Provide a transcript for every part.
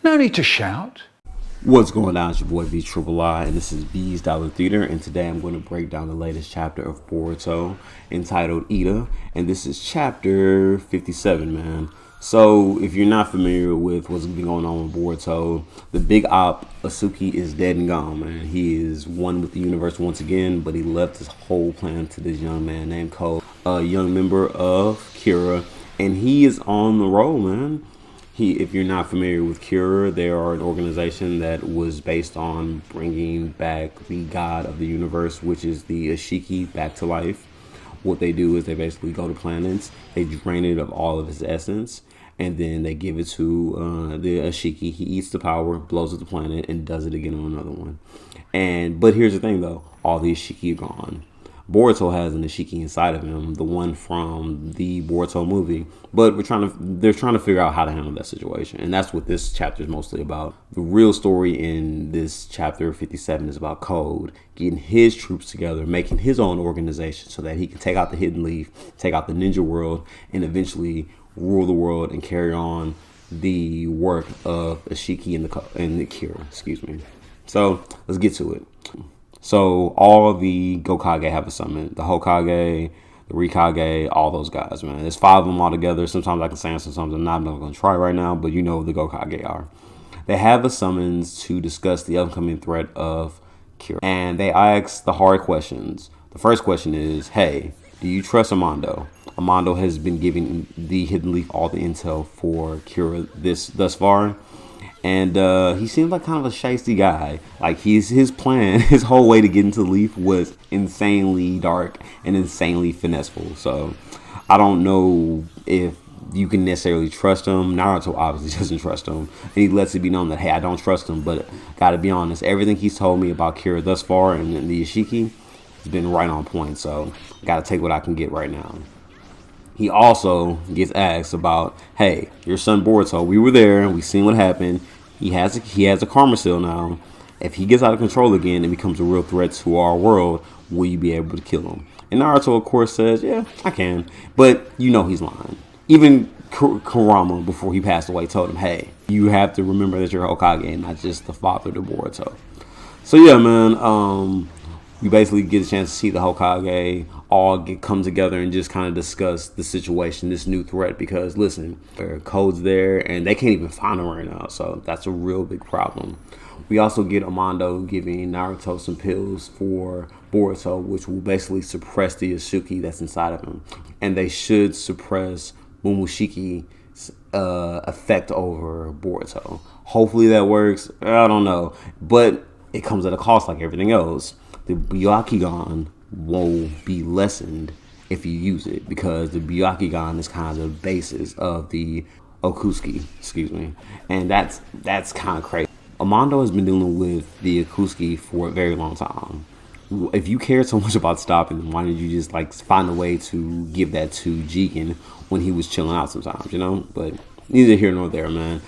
No need to shout. What's going on? It's your boy vTriplei, and this is B's Dollar Theater, and today I'm going to break down the latest chapter of Boruto entitled Eida, and this is chapter 57, man. So, if you're not familiar with what's been going on with Boruto, the big op, Asuki, is dead and gone, man. He is one with the universe once again, but he left his whole plan to this young man named Cole, a young member of Kira, and he is on the roll, man. If you're not familiar with Kira, they are an organization that was based on bringing back the god of the universe, which is the Ashiki, back to life. What they do is they basically go to planets, they drain it of all of its essence, and then they give it to the Ashiki. He eats the power, blows up the planet, and does it again on another one. But here's the thing, though: all the Ashiki are gone. Boruto has an Ashiki inside of him, the one from the Boruto movie. But they're trying to figure out how to handle that situation. And that's what this chapter is mostly about. The real story in this chapter 57 is about Code getting his troops together, making his own organization so that he can take out the Hidden Leaf, take out the ninja world, and eventually rule the world and carry on the work of Ashiki and the Kira, excuse me. So let's get to it. So all of the Gokage have a summon. The Hokage, the Rikage, all those guys, man. There's 5 of them all together. Sometimes I can say them, sometimes I'm not. I'm not going to try right now, but you know who the Gokage are. They have a summons to discuss the upcoming threat of Kira. And they ask the hard questions. The first question is, hey, do you trust Amando? Amando has been giving the Hidden Leaf all the intel for Kira thus far. And he seems like kind of a shiesty guy. Like his plan, his whole way to get into the Leaf was insanely dark and insanely finesseful. So I don't know if you can necessarily trust him. Naruto obviously doesn't trust him, and he lets it be known that, hey, I don't trust him. But gotta be honest, everything he's told me about Kira thus far and the Ashiki has been right on point. So gotta take what I can get right now. He also gets asked about, hey, your son Boruto, we were there, we seen what happened. He has a karma seal now. If he gets out of control again and becomes a real threat to our world, will you be able to kill him? And Naruto, of course, says, yeah, I can. But you know he's lying. Even Kurama, before he passed away, told him, hey, you have to remember that you're Hokage and not just the father to Boruto. So yeah, man, we basically get a chance to see the Hokage all come together and just kind of discuss the situation, this new threat. Because listen, their Code's there and they can't even find him right now, so that's a real big problem. We also get Amando giving Naruto some pills for Boruto, which will basically suppress the Asuki that's inside of him, and they should suppress Momoshiki's effect over Boruto. Hopefully that works. I don't know, but it comes at a cost like everything else. The Byakugan will be lessened if you use it, because the Byakugan is kind of the basis of the Okusuki, excuse me, and that's kind of crazy. Amando has been dealing with the Okusuki for a very long time. If you cared so much about stopping them, why did you just like find a way to give that to Jigen when he was chilling out sometimes, you know? But neither here nor there, man.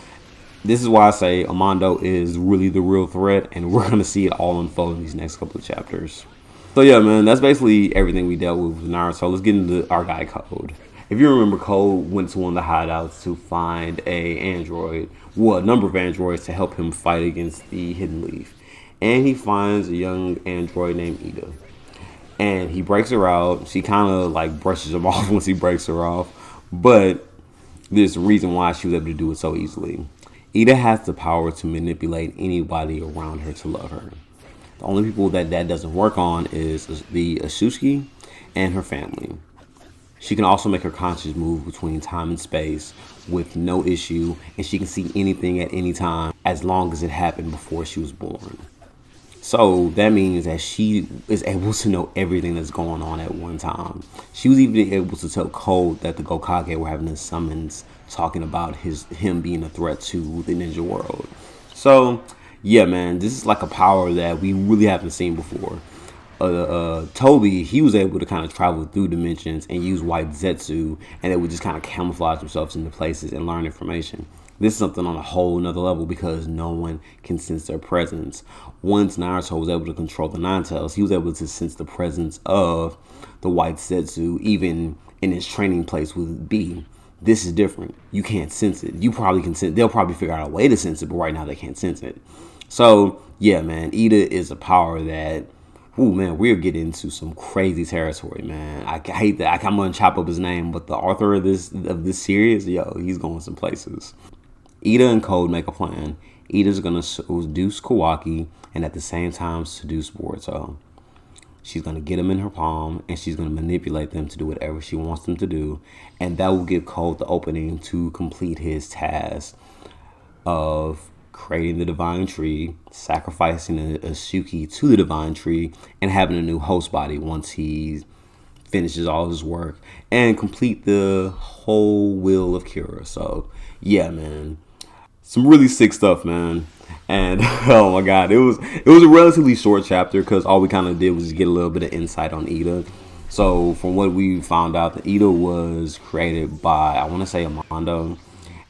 This is why I say Amando is really the real threat, and we're going to see it all unfold in these next couple of chapters. So yeah, man, that's basically everything we dealt with Naruto. Let's get into our guy Code. If you remember, Code went to one of the hideouts to find a number of androids to help him fight against the Hidden Leaf. And he finds a young android named Eida. And he breaks her out. She kind of like brushes him off once he breaks her off. But there's a reason why she was able to do it so easily. Eida has the power to manipulate anybody around her to love her. The only people that doesn't work on is the Asuki and her family. She can also make her conscious move between time and space with no issue, and she can see anything at any time as long as it happened before she was born. So that means that she is able to know everything that's going on at one time. She was even able to tell Code that the Gokage were having a summons talking about him being a threat to the ninja world. So yeah, man, this is like a power that we really haven't seen before. Toby, he was able to kind of travel through dimensions and use white Zetsu, and they would just kind of camouflage themselves into places and learn information. This is something on a whole nother level because no one can sense their presence. Once Naruto was able to control the Nine Tails, he was able to sense the presence of the white Zetsu, even in his training place with B. This is different. You can't sense it. You probably can sense. They'll probably figure out a way to sense it, but right now they can't sense it. So yeah, man, Eida is a power that, ooh, man, we're getting into some crazy territory, man. I hate that. I'm gonna chop up his name, but the author of this series, yo, he's going some places. Eida and Code make a plan. Ida's gonna seduce Kawaki and at the same time seduce Boruto. She's going to get them in her palm, and she's going to manipulate them to do whatever she wants them to do. And that will give Code the opening to complete his task of creating the divine tree, sacrificing a Shuki to the divine tree, and having a new host body once he finishes all his work and complete the whole will of Kira. So, yeah, man. Some really sick stuff, man. And oh my god, it was a relatively short chapter because all we kind of did was get a little bit of insight on Eida. So from what we found out, that Eida was created by, I want to say, Amando,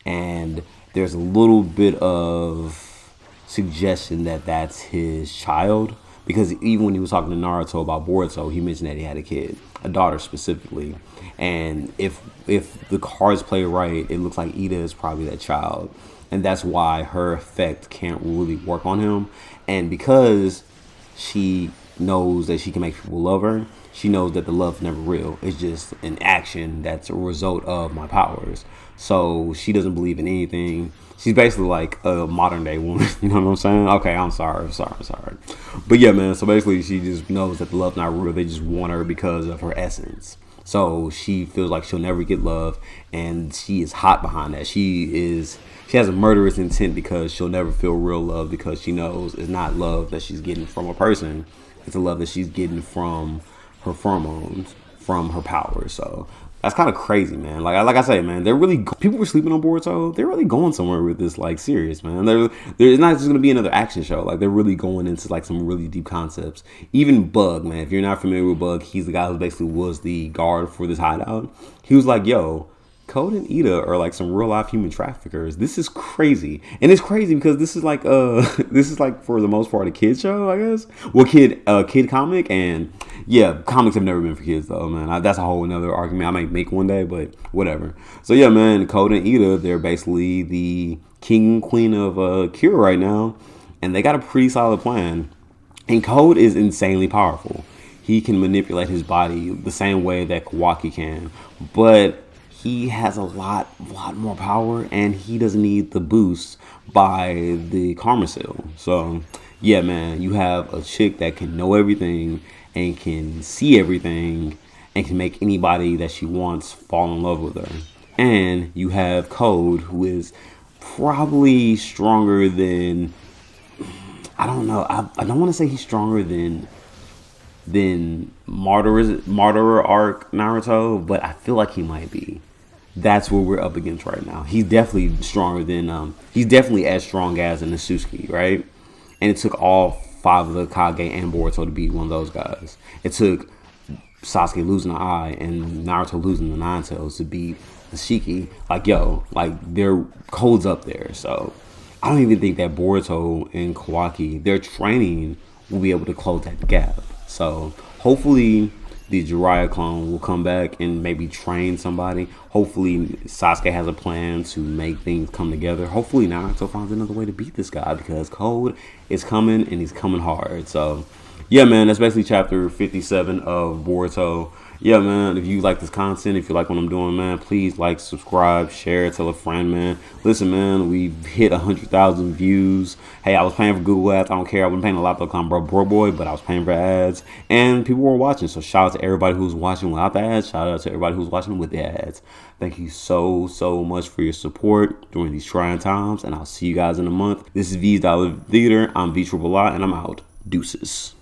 and there's a little bit of suggestion that that's his child, because even when he was talking to Naruto about Boruto, he mentioned that he had a kid, a daughter specifically. And if the cards play right, it looks like Eida is probably that child. And that's why her effect can't really work on him. And because she knows that she can make people love her, she knows that the love's never real. It's just an action that's a result of my powers. So she doesn't believe in anything. She's basically like a modern day woman. You know what I'm saying? Okay, I'm sorry. But yeah, man. So basically she just knows that the love's not real. They just want her because of her essence. So she feels like she'll never get love. And she is hot behind that. She has a murderous intent because she'll never feel real love, because she knows it's not love that she's getting from a person. It's a love that she's getting from her pheromones, from her powers. So that's kind of crazy, man. Like I say, man, people were sleeping on Boruto. They're really going somewhere with this, like, series, man. It's not just going to be another action show. Like, they're really going into, like, some really deep concepts. Even Bug, man, if you're not familiar with Bug, he's the guy who basically was the guard for this hideout. He was like, yo, Code and Eida are like some real life human traffickers. This is crazy. And it's crazy because this is like for the most part a kid show, I guess. Well, kid comic, and yeah, comics have never been for kids though, man. That's a whole another argument I might make one day, but whatever. So yeah, man, Code and Eida, they're basically the king and queen of Cure right now, and they got a pretty solid plan. And Code is insanely powerful. He can manipulate his body the same way that Kawaki can, but he has a lot more power, and he doesn't need the boost by the Karma Seal. So, yeah, man, you have a chick that can know everything and can see everything and can make anybody that she wants fall in love with her. And you have Code, who is probably stronger than, I don't know, I don't want to say he's stronger than Martyr Arc Naruto, but I feel like he might be. That's what we're up against right now. He's definitely stronger than, he's definitely as strong as an Asusuki, right? And it took all 5 of the Kage and Boruto to beat one of those guys. It took Sasuke losing an eye and Naruto losing the 9 tails to beat the Shiki. Like, yo, like, their code's up there. So I don't even think that Boruto and Kawaki, their training will be able to close that gap. So hopefully the Jiraiya clone will come back and maybe train somebody. Hopefully Sasuke has a plan to make things come together. Hopefully Naruto finds another way to beat this guy, because Code is coming and he's coming hard. So yeah, man, that's basically chapter 57 of Boruto. Yeah, man, if you like this content, if you like what I'm doing, man, please like, subscribe, share, tell a friend, man. Listen, man, we've hit 100,000 views. Hey, I was paying for Google Ads. I don't care. I wasn't paying a lot because I'm broke boy, but I was paying for ads, and people were watching. So shout out to everybody who's watching without the ads. Shout out to everybody who's watching with the ads. Thank you so much for your support during these trying times, and I'll see you guys in a month. This is vTriplei. I'm vTriplei, and I'm out. Deuces.